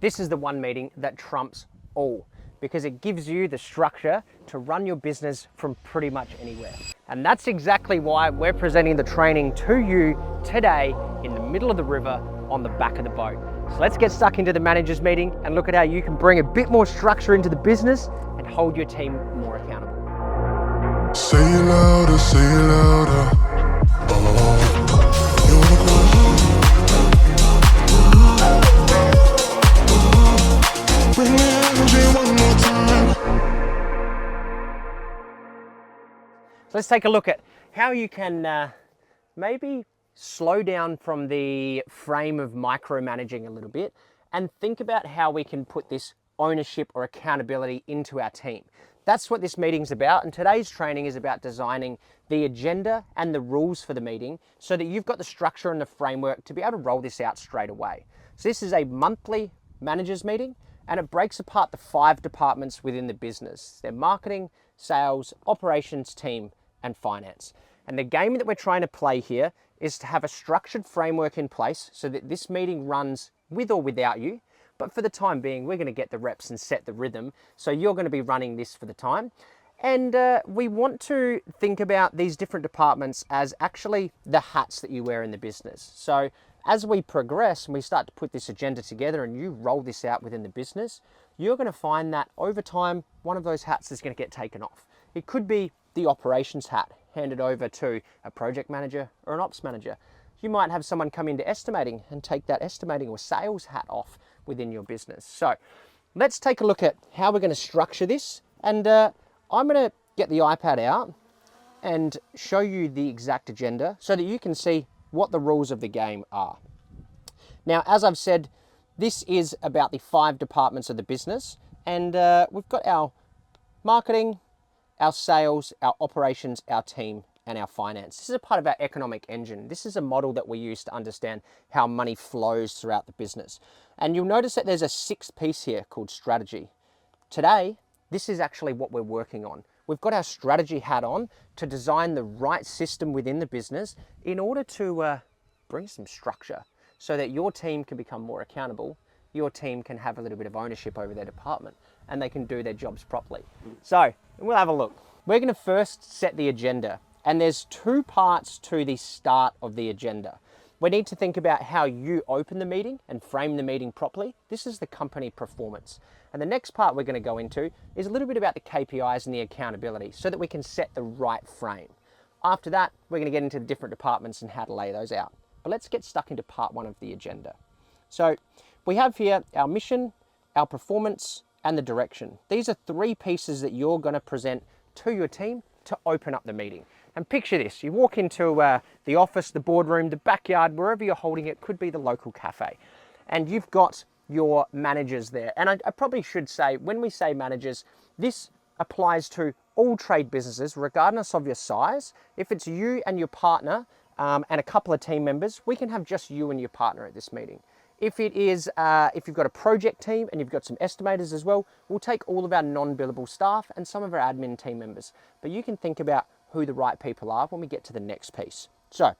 This is the one meeting that trumps all because it gives you the structure to run your business from pretty much anywhere. And that's exactly why we're presenting the training to you today in the middle of the river on the back of the boat. So let's get stuck into the managers meeting and look at how you can bring a bit more structure into the business and hold your team more accountable. Say it louder, say it louder. You wanna go? Bring the energy one more time. So let's take a look at how you can maybe slow down from the frame of micromanaging a little bit and think about how we can put this ownership or accountability into our team. That's what this meeting's about, and today's training is about designing the agenda and the rules for the meeting so that you've got the structure and the framework to be able to roll this out straight away. So this is a monthly managers meeting, and it breaks apart the 5 departments within the business. They're marketing, sales, operations, team, and finance. And the game that we're trying to play here is to have a structured framework in place so that this meeting runs with or without you. But for the time being, we're going to get the reps and set the rhythm. So you're going to be running this for the time. And we want to think about these different departments as actually the hats that you wear in the business. So as we progress and we start to put this agenda together and you roll this out within the business, you're going to find that over time, one of those hats is going to get taken off. It could be the operations hat handed over to a project manager or an ops manager. You might have someone come into estimating and take that estimating or sales hat off within your business. So let's take a look at how we're going to structure this. And I'm going to get the iPad out and show you the exact agenda so that you can see what the rules of the game are. Now, as I've said, this is about the 5 departments of the business, and we've got our marketing, our sales, our operations, our team, and our finance. This is a part of our economic engine. This is a model that we use to understand how money flows throughout the business. And you'll notice that there's a 6th piece here called strategy. Today, this is actually what we're working on. We've got our strategy hat on to design the right system within the business in order to bring some structure so that your team can become more accountable, your team can have a little bit of ownership over their department, and they can do their jobs properly. So we'll have a look. We're going to first set the agenda, and there's 2 parts to the start of the agenda. We need to think about how you open the meeting and frame the meeting properly. This is the company performance. And the next part we're going to go into is a little bit about the KPIs and the accountability so that we can set the right frame. After that, we're going to get into the different departments and how to lay those out. But let's get stuck into part 1 of the agenda. So we have here our mission, our performance, and the direction. These are 3 pieces that you're going to present to your team to open up the meeting. And picture this, you walk into the office, the boardroom, the backyard, wherever you're holding it, could be the local cafe. And you've got your managers there. And I probably should say, when we say managers, this applies to all trade businesses, regardless of your size. If it's you and your partner and a couple of team members, we can have just you and your partner at this meeting. If it is, if you've got a project team and you've got some estimators as well, we'll take all of our non-billable staff and some of our admin team members. But you can think about who the right people are when we get to the next piece. So,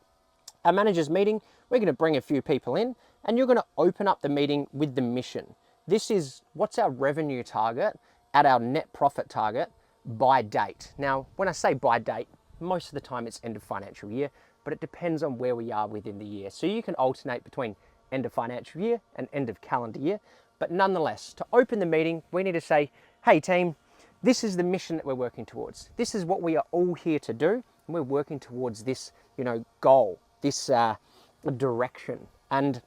our managers meeting, we're going to bring a few people in and you're going to open up the meeting with the mission. This is what's our revenue target at our net profit target by date. Now, when I say by date, most of the time it's end of financial year, but it depends on where we are within the year. So you can alternate between end of financial year and end of calendar year. But nonetheless, to open the meeting, we need to say, hey team, this is the mission that we're working towards. This is what we are all here to do. And we're working towards this, goal, this direction. And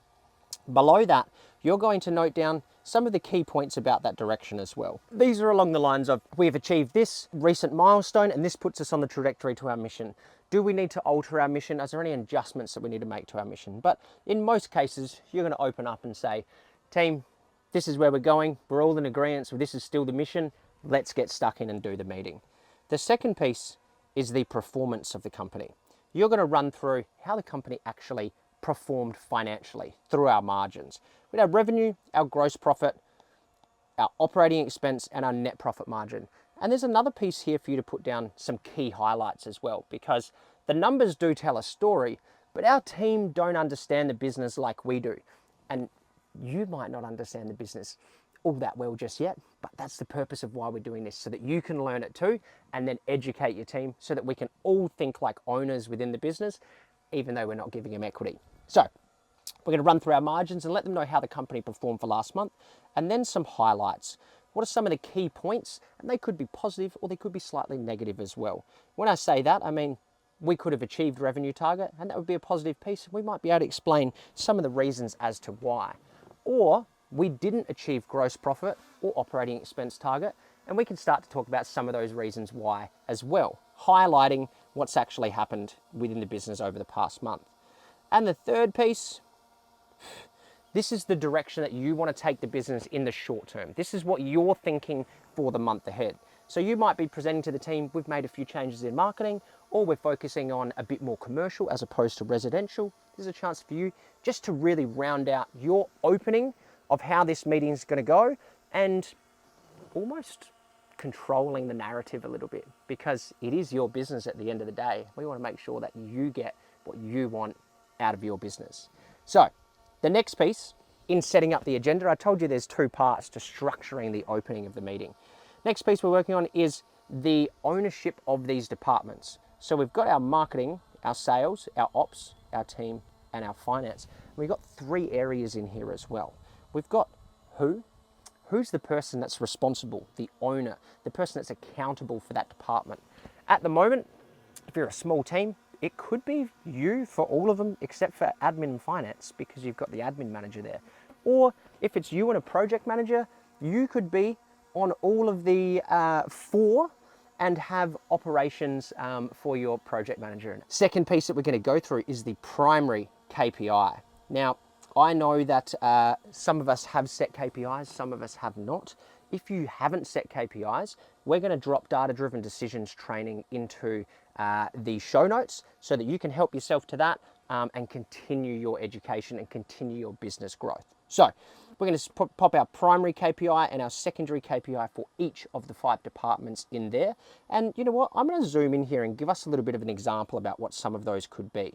below that, you're going to note down some of the key points about that direction as well. These are along the lines of, we've achieved this recent milestone and this puts us on the trajectory to our mission. Do we need to alter our mission? Is there any adjustments that we need to make to our mission? But in most cases, you're going to open up and say, team, this is where we're going. We're all in agreement, so this is still the mission. Let's get stuck in and do the meeting. The second piece is the performance of the company. You're going to run through how the company actually performed financially through our margins. We have revenue, our gross profit, our operating expense, and our net profit margin. And there's another piece here for you to put down some key highlights as well, because the numbers do tell a story, but our team don't understand the business like we do. And you might not understand the business all that well just yet, but that's the purpose of why we're doing this, so that you can learn it too and then educate your team so that we can all think like owners within the business, even though we're not giving them equity. So we're going to run through our margins and let them know how the company performed for last month, and then some highlights. What are some of the key points? And they could be positive or they could be slightly negative as well. When I say that, I mean we could have achieved revenue target, and that would be a positive piece. We might be able to explain some of the reasons as to why. Or we didn't achieve gross profit or operating expense target, and we can start to talk about some of those reasons why as well, highlighting what's actually happened within the business over the past month. And the third piece, this is the direction that you want to take the business in the short term. This is what you're thinking for the month ahead. So you might be presenting to the team, we've made a few changes in marketing, or we're focusing on a bit more commercial as opposed to residential. There's a chance for you just to really round out your opening of how this meeting is going to go, and almost controlling the narrative a little bit, because it is your business at the end of the day. We want to make sure that you get what you want out of your business. So the next piece in setting up the agenda, I told you there's two parts to structuring the opening of the meeting. Next piece we're working on is the ownership of these departments. So we've got our marketing, our sales, our ops, our team, and our finance. We've got three areas in here as well. We've got who's the person that's responsible, the owner, the person that's accountable for that department. At the moment, if you're a small team, it could be you for all of them except for admin and finance, because you've got the admin manager there. Or if it's you and a project manager, you could be on all of the four and have operations for your project manager. Second piece that we're going to go through is the primary KPI. Now, I know that some of us have set KPIs, some of us have not. If you haven't set KPIs, we're going to drop data-driven decisions training into the show notes so that you can help yourself to that and continue your education and continue your business growth. So we're going to pop our primary KPI and our secondary KPI for each of the 5 departments in there. And you know what? I'm going to zoom in here and give us a little bit of an example about what some of those could be.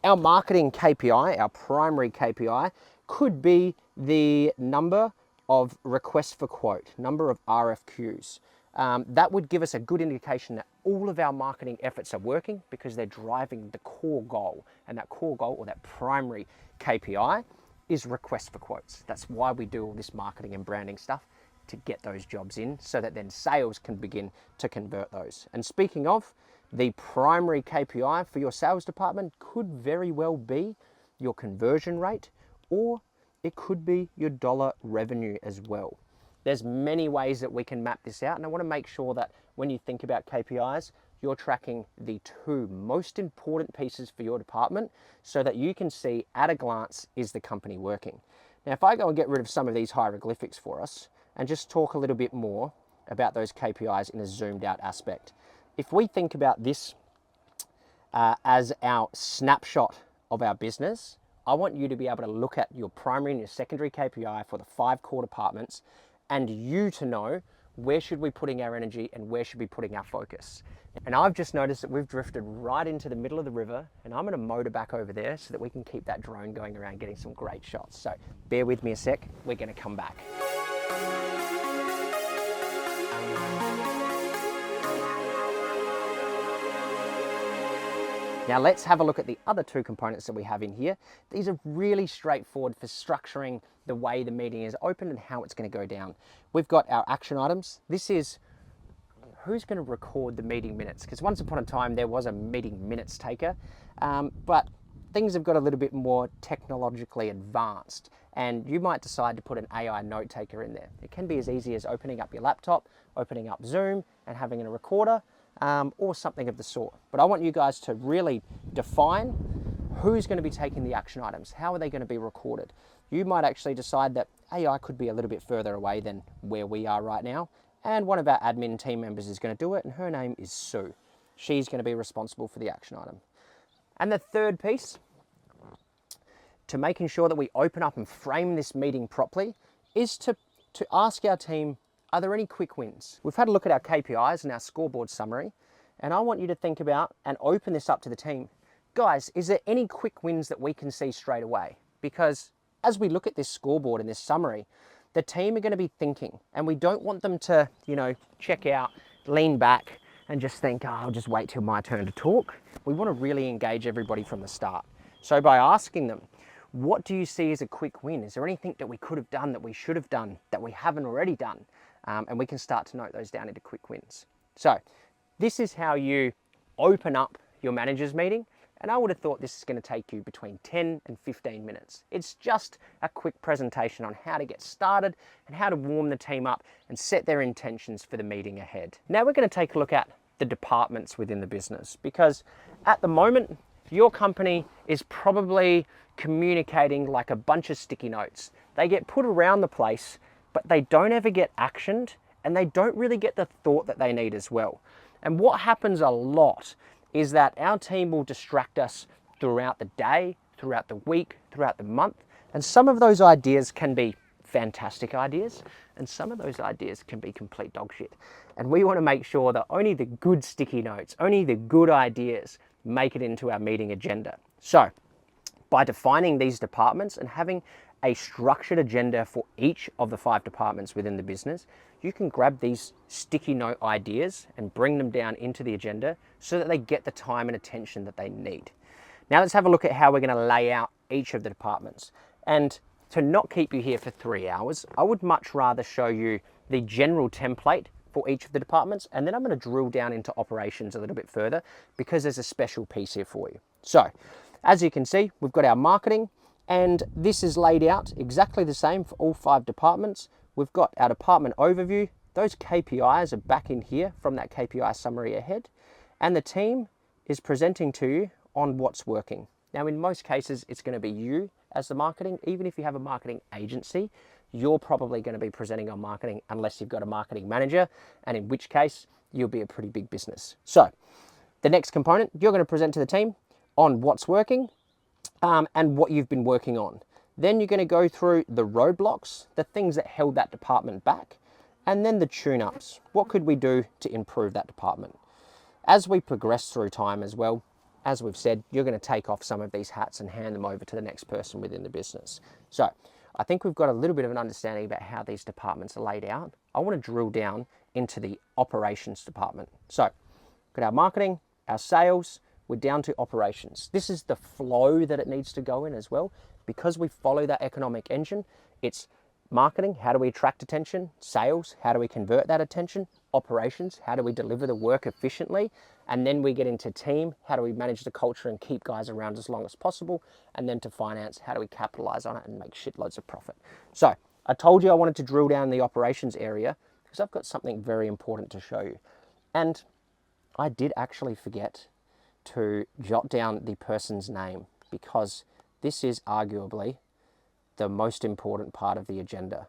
Our marketing KPI, our primary KPI, could be the number of requests for quote, number of RFQs. That would give us a good indication that all of our marketing efforts are working because they're driving the core goal. And that core goal, or that primary KPI, is request for quotes. That's why we do all this marketing and branding stuff, to get those jobs in so that then sales can begin to convert those. And speaking of, the primary KPI for your sales department could very well be your conversion rate, or it could be your dollar revenue as well. There's many ways that we can map this out, and I want to make sure that when you think about KPIs, you're tracking the 2 most important pieces for your department so that you can see at a glance, is the company working? Now, if I go and get rid of some of these hieroglyphics for us and just talk a little bit more about those KPIs in a zoomed out aspect. If we think about this as our snapshot of our business, I want you to be able to look at your primary and your secondary KPI for the 5 core departments, and you to know where should we be putting our energy and where should we be putting our focus. And I've just noticed that we've drifted right into the middle of the river, and I'm going to motor back over there so that we can keep that drone going around getting some great shots. So bear with me a sec, we're going to come back. Now let's have a look at the other 2 components that we have in here. These are really straightforward for structuring the way the meeting is open and how it's going to go down. We've got our action items. This is who's going to record the meeting minutes, because once upon a time there was a meeting minutes taker, but things have got a little bit more technologically advanced, and you might decide to put an AI note taker in there. It can be as easy as opening up your laptop, opening up Zoom and having a recorder, or something of the sort. But I want you guys to really define who's going to be taking the action items. How are they going to be recorded? You might actually decide that AI could be a little bit further away than where we are right now, and one of our admin team members is going to do it, and her name is Sue. She's going to be responsible for the action item. And the third piece, to making sure that we open up and frame this meeting properly, is to ask our team, are there any quick wins? We've had a look at our KPIs and our scoreboard summary, and I want you to think about and open this up to the team. Guys, is there any quick wins that we can see straight away? Because as we look at this scoreboard and this summary, the team are going to be thinking, and we don't want them to, check out, lean back and just think, oh, I'll just wait till my turn to talk. We want to really engage everybody from the start. So by asking them, what do you see as a quick win? Is there anything that we could have done, that we should have done, that we haven't already done? And we can start to note those down into quick wins. So this is how you open up your managers meeting. And I would have thought this is going to take you between 10 and 15 minutes. It's just a quick presentation on how to get started and how to warm the team up and set their intentions for the meeting ahead. Now we're going to take a look at the departments within the business, because at the moment, your company is probably communicating like a bunch of sticky notes. They get put around the place, but they don't ever get actioned, and they don't really get the thought that they need as well. And what happens a lot is that our team will distract us throughout the day, throughout the week, throughout the month. And some of those ideas can be fantastic ideas, and some of those ideas can be complete dog shit. And we want to make sure that only the good sticky notes, only the good ideas make it into our meeting agenda. So by defining these departments and having a structured agenda for each of the 5 departments within the business, you can grab these sticky note ideas and bring them down into the agenda so that they get the time and attention that they need. Now let's have a look at how we're going to lay out each of the departments. And to not keep you here for 3 hours, I would much rather show you the general template for each of the departments, and then I'm going to drill down into operations a little bit further, because there's a special piece here for you. So as you can see, we've got our marketing, and this is laid out exactly the same for all 5 departments. We've got our department overview. Those KPIs are back in here from that KPI summary ahead. And the team is presenting to you on what's working. Now, in most cases, it's going to be you as the marketing. Even if you have a marketing agency, you're probably going to be presenting on marketing unless you've got a marketing manager, and in which case you'll be a pretty big business. So the next component, you're going to present to the team on what's working and what you've been working on. Then you're going to go through the roadblocks, the things that held that department back, and then the tune-ups. What could we do to improve that department? As we progress through time as well, as we've said, you're going to take off some of these hats and hand them over to the next person within the business. So I think we've got a little bit of an understanding about how these departments are laid out. I want to drill down into the operations department. So we've got our marketing, our sales, we're down to operations. This is the flow that it needs to go in as well. Because we follow that economic engine, it's marketing, how do we attract attention? Sales, how do we convert that attention? Operations, how do we deliver the work efficiently? And then we get into team, how do we manage the culture and keep guys around as long as possible? And then to finance, how do we capitalize on it and make shitloads of profit? So I told you I wanted to drill down the operations area because I've got something very important to show you. And I did actually forget to jot down the person's name, because this is arguably the most important part of the agenda.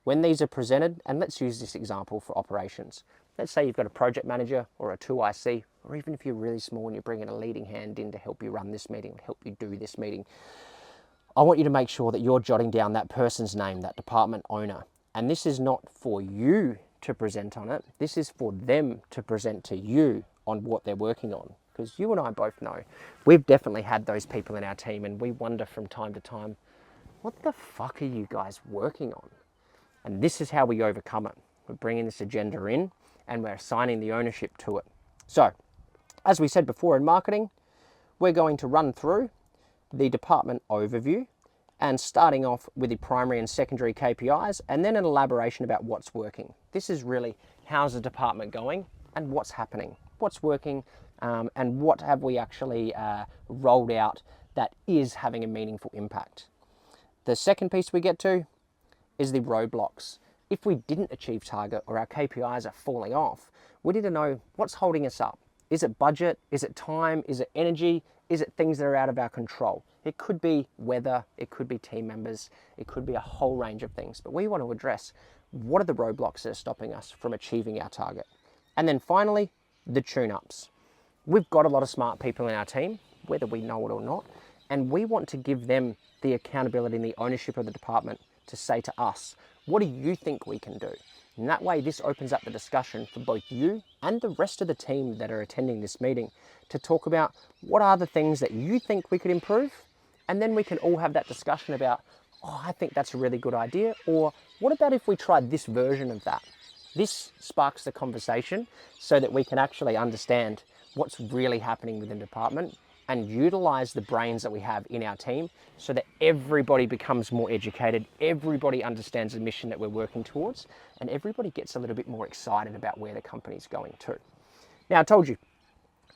When these are presented, and let's use this example for operations. Let's say you've got a project manager or a 2IC, or even if you're really small and you're bringing a leading hand in to help you run this meeting, help you do this meeting. I want you to make sure that you're jotting down that person's name, that department owner. And this is not for you to present on it. This is for them to present to you on what they're working on. Because you and I both know, we've definitely had those people in our team, and we wonder from time to time, what the fuck are you guys working on? And this is how we overcome it. We're bringing this agenda in and we're assigning the ownership to it. So, as we said before in marketing, we're going to run through the department overview and starting off with the primary and secondary KPIs, and then an elaboration about what's working. This is really how's the department going and what's happening, what's working, and what have we actually rolled out that is having a meaningful impact. The second piece we get to is the roadblocks. If we didn't achieve target or our KPIs are falling off, we need to know what's holding us up. Is it budget? Is it time? Is it energy? Is it things that are out of our control? It could be weather, it could be team members, it could be a whole range of things, but we want to address what are the roadblocks that are stopping us from achieving our target. And then finally, the tune-ups. We've got a lot of smart people in our team, whether we know it or not, and we want to give them the accountability and the ownership of the department to say to us, what do you think we can do? And that way, this opens up the discussion for both you and the rest of the team that are attending this meeting to talk about what are the things that you think we could improve. And then we can all have that discussion about oh, I think that's a really good idea. Or what about if we tried this version of that? This sparks the conversation so that we can actually understand what's really happening within the department and utilize the brains that we have in our team so that everybody becomes more educated, everybody understands the mission that we're working towards, and everybody gets a little bit more excited about where the company's going to. Now, I told you,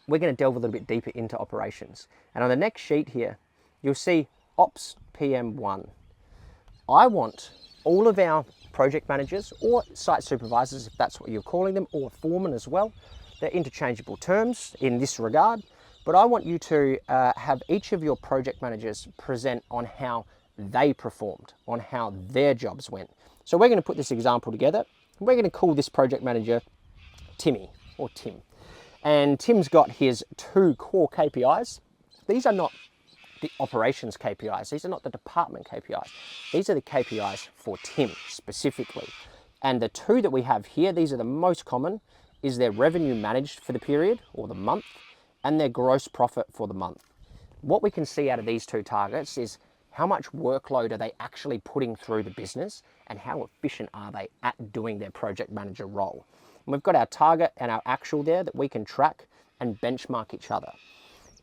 we're going to delve a little bit deeper into operations. And on the next sheet here, you'll see Ops PM1. I want all of our project managers or site supervisors, if that's what you're calling them, or foremen as well. They're interchangeable terms in this regard, but I want you to have each of your project managers present on how they performed, on how their jobs went. So we're going to put this example together. We're going to call this project manager Timmy or Tim. And Tim's got his 2 core KPIs. These are not the operations KPIs. These are not the department KPIs. These are the KPIs for Tim specifically. And the 2 that we have here, these are the most common, is their revenue managed for the period or the month and their gross profit for the month. What we can see out of these 2 targets is how much workload are they actually putting through the business and how efficient are they at doing their project manager role. And we've got our target and our actual there that we can track and benchmark each other.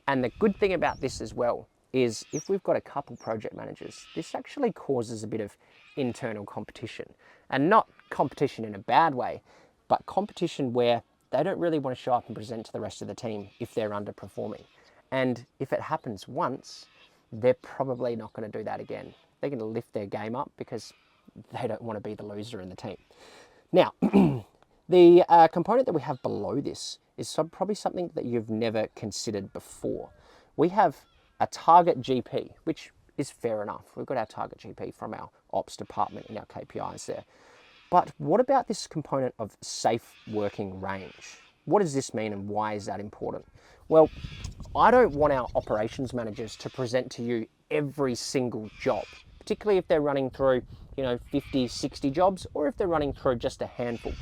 And the good thing about this as well is if we've got a couple project managers, this actually causes a bit of internal competition. And not competition in a bad way, but competition where they don't really want to show up and present to the rest of the team if they're underperforming. And if it happens once, they're probably not going to do that again. They're going to lift their game up because they don't want to be the loser in the team. Now, the component that we have below this is probably something that you've never considered before. We have a target GP, which is fair enough. We've got our target GP from our ops department in our KPIs there. But what about this component of safe working range? What does this mean and why is that important? Well, I don't want our operations managers to present to you every single job, particularly if they're running through, 50, 60 jobs, or if they're running through just a handful.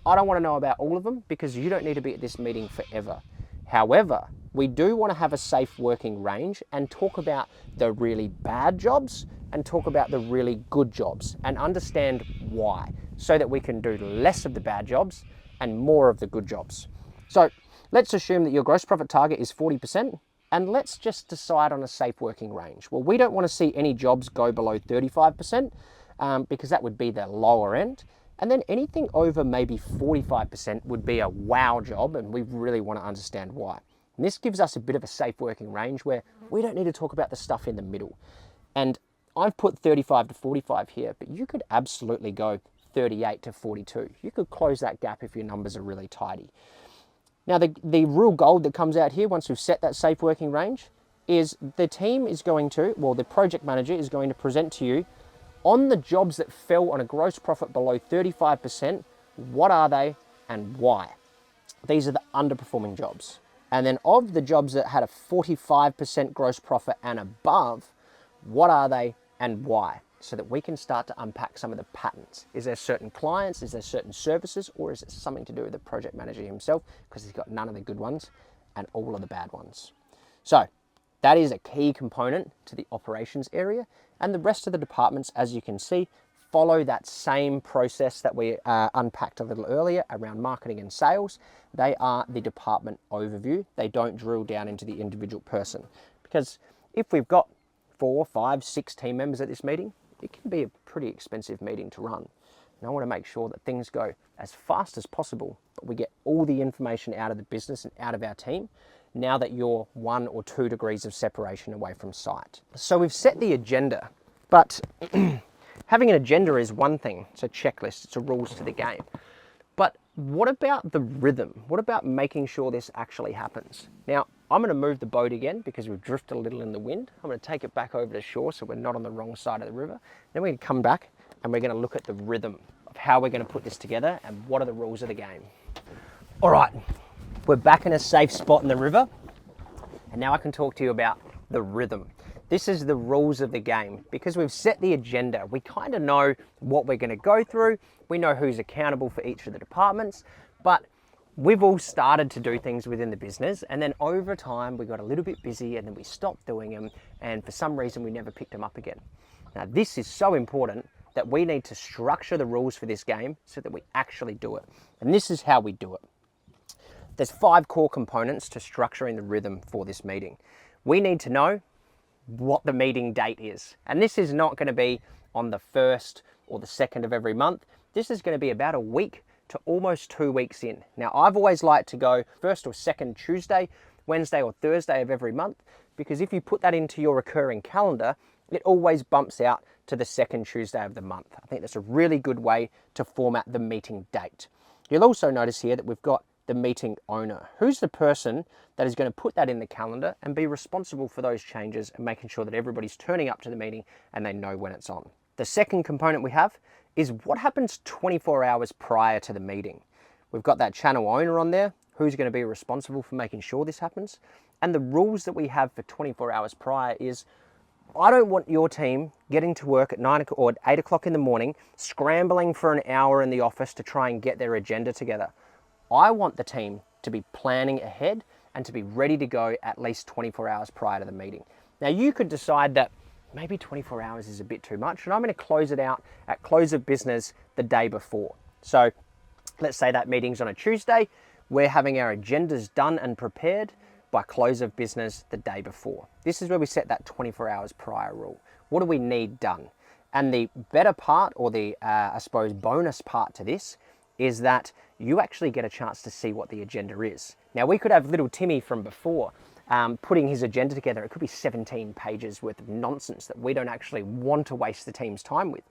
I don't want to know about all of them because you don't need to be at this meeting forever. However, we do want to have a safe working range and talk about the really bad jobs and talk about the really good jobs and understand why, so that we can do less of the bad jobs and more of the good jobs. So let's assume that your gross profit target is 40% and let's just decide on a safe working range. Well, we don't want to see any jobs go below 35% because that would be the lower end. And then anything over maybe 45% would be a wow job, and we really want to understand why. And this gives us a bit of a safe working range where we don't need to talk about the stuff in the middle. And I've put 35 to 45 here, but you could absolutely go 38 to 42. You could close that gap if your numbers are really tidy. Now, the real gold that comes out here once we've set that safe working range is the team is going to, well, the project manager is going to present to you on the jobs that fell on a gross profit below 35%, what are they and why? These are the underperforming jobs. And then of the jobs that had a 45% gross profit and above, what are they and why? So that we can start to unpack some of the patterns. Is there certain clients, is there certain services, or is it something to do with the project manager himself? Because he's got none of the good ones and all of the bad ones. So that is a key component to the operations area. And the rest of the departments, as you can see, follow that same process that we unpacked a little earlier around marketing and sales. They are the department overview. They don't drill down into the individual person. Because if we've got 4, 5, 6 team members at this meeting, it can be a pretty expensive meeting to run. And I want to make sure that things go as fast as possible, but we get all the information out of the business and out of our team now that you're 1 or 2 degrees of separation away from site. So we've set the agenda, but having an agenda is one thing. It's a checklist, it's a rules to the game. But what about the rhythm? What about making sure this actually happens? Now, I'm going to move the boat again because we've drifted a little in the wind. I'm going to take it back over to shore so we're not on the wrong side of the river. Then we're going to come back and we're going to look at the rhythm of how we're going to put this together and what are the rules of the game. All right, we're back in a safe spot in the river. And now I can talk to you about the rhythm. This is the rules of the game. Because we've set the agenda, we kind of know what we're going to go through. We know who's accountable for each of the departments, but we've all started to do things within the business, and then over time we got a little bit busy and then we stopped doing them, and for some reason we never picked them up again. Now, this is so important that we need to structure the rules for this game so that we actually do it. And this is how we do it. There's 5 core components to structuring the rhythm for this meeting. We need to know what the meeting date is. And this is not going to be on the 1st or the 2nd of every month. This is going to be about a week to almost 2 weeks in. Now, I've always liked to go 1st or 2nd Tuesday, Wednesday or Thursday of every month, because if you put that into your recurring calendar, it always bumps out to the 2nd Tuesday of the month. I think that's a really good way to format the meeting date. You'll also notice here that we've got the meeting owner. Who's the person that is going to put that in the calendar and be responsible for those changes and making sure that everybody's turning up to the meeting and they know when it's on. The second component we have is what happens 24 hours prior to the meeting. We've got that channel owner on there, who's going to be responsible for making sure this happens. And the rules that we have for 24 hours prior is, I don't want your team getting to work at 9 o'clock or 8 o'clock in the morning, scrambling for an hour in the office to try and get their agenda together. I want the team to be planning ahead and to be ready to go at least 24 hours prior to the meeting. Now, you could decide that maybe 24 hours is a bit too much, and I'm going to close it out at close of business the day before. So let's say that meeting's on a Tuesday. We're having our agendas done and prepared by close of business the day before. This is where we set that 24 hours prior rule. What do we need done? And the better part, or the, I suppose, bonus part to this, is that you actually get a chance to see what the agenda is. Now, we could have little Timmy from before putting his agenda together. It could be 17 pages worth of nonsense that we don't actually want to waste the team's time with.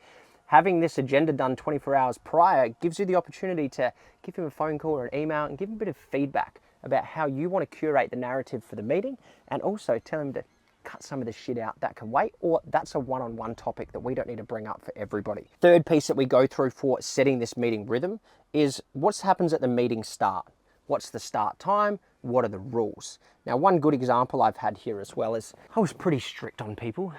Having this agenda done 24 hours prior gives you the opportunity to give him a phone call or an email and give him a bit of feedback about how you want to curate the narrative for the meeting, and also tell him to cut some of the shit out that can wait, or that's a one-on-one topic that we don't need to bring up for everybody. Third piece that we go through for setting this meeting rhythm is what happens at the meeting start. What's the start time? What are the rules? Now, one good example I've had here as well is I was pretty strict on people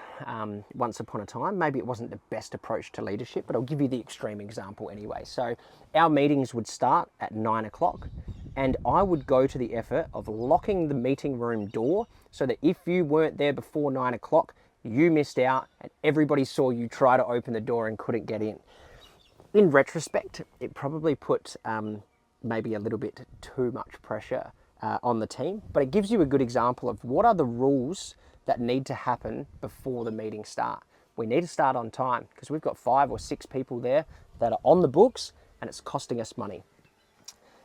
once upon a time. Maybe it wasn't the best approach to leadership, but I'll give you the extreme example anyway. So our meetings would start at 9 o'clock, and I would go to the effort of locking the meeting room door so that if you weren't there before 9 o'clock, you missed out and everybody saw you try to open the door and couldn't get in. In retrospect, it probably put maybe a little bit too much pressure on the team, but it gives you a good example of what are the rules that need to happen before the meeting start. We need to start on time because we've got 5 or 6 people there that are on the books and it's costing us money.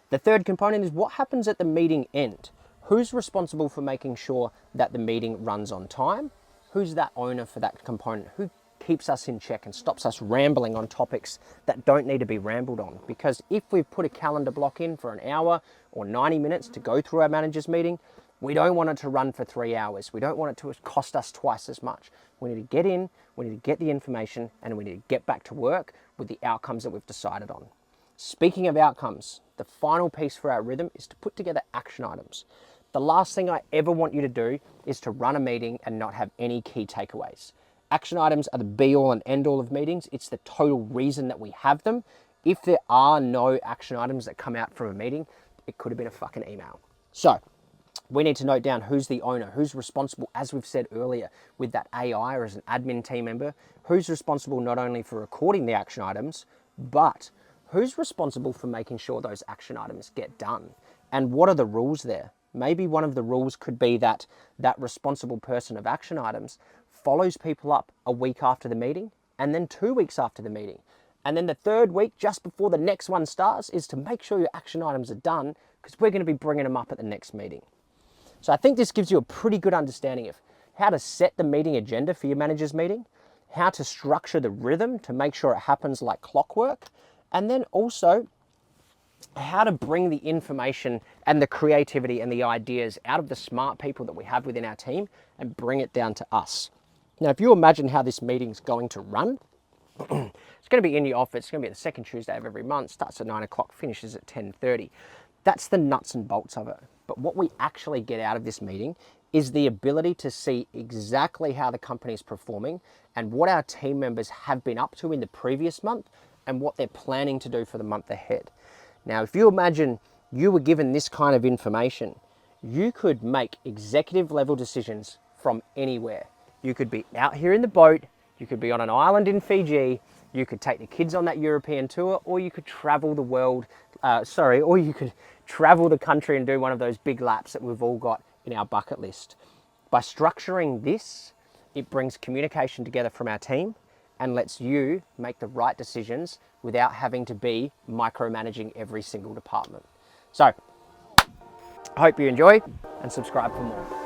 The third component is what happens at the meeting end. Who's responsible for making sure that the meeting runs on time? Who's that owner for that component? Who keeps us in check and stops us rambling on topics that don't need to be rambled on? Because if we've put a calendar block in for an hour or 90 minutes to go through our manager's meeting, we don't want it to run for 3 hours. We don't want it to cost us twice as much. We need to get in, we need to get the information, and we need to get back to work with the outcomes that we've decided on. Speaking of outcomes, the final piece for our rhythm is to put together action items. The last thing I ever want you to do is to run a meeting and not have any key takeaways. Action items are the be-all and end-all of meetings. It's the total reason that we have them. If there are no action items that come out from a meeting, it could have been a fucking email. So we need to note down who's the owner, who's responsible, as we've said earlier, with that AI or as an admin team member, who's responsible not only for recording the action items, but who's responsible for making sure those action items get done. And what are the rules there? Maybe one of the rules could be that that responsible person of action items follows people up a week after the meeting, and then 2 weeks after the meeting. And then the third week, just before the next one starts, is to make sure your action items are done, because we're going to be bringing them up at the next meeting. So I think this gives you a pretty good understanding of how to set the meeting agenda for your manager's meeting, how to structure the rhythm to make sure it happens like clockwork, and then also how to bring the information and the creativity and the ideas out of the smart people that we have within our team and bring it down to us. Now, if you imagine how this meeting's going to run, it's going to be in your office. It's going to be the second Tuesday of every month, starts at 9 o'clock, finishes at 10:30. That's the nuts and bolts of it. But what we actually get out of this meeting is the ability to see exactly how the company's performing and what our team members have been up to in the previous month and what they're planning to do for the month ahead. Now, if you imagine you were given this kind of information, you could make executive level decisions from anywhere. You could be out here in the boat, You could be on an island in Fiji, you could take the kids on that European tour, or you could travel the world, or you could travel the country and do one of those big laps that we've all got in our bucket list. By structuring this, it brings communication together from our team and lets you make the right decisions without having to be micromanaging every single department. So, I hope you enjoy and subscribe for more.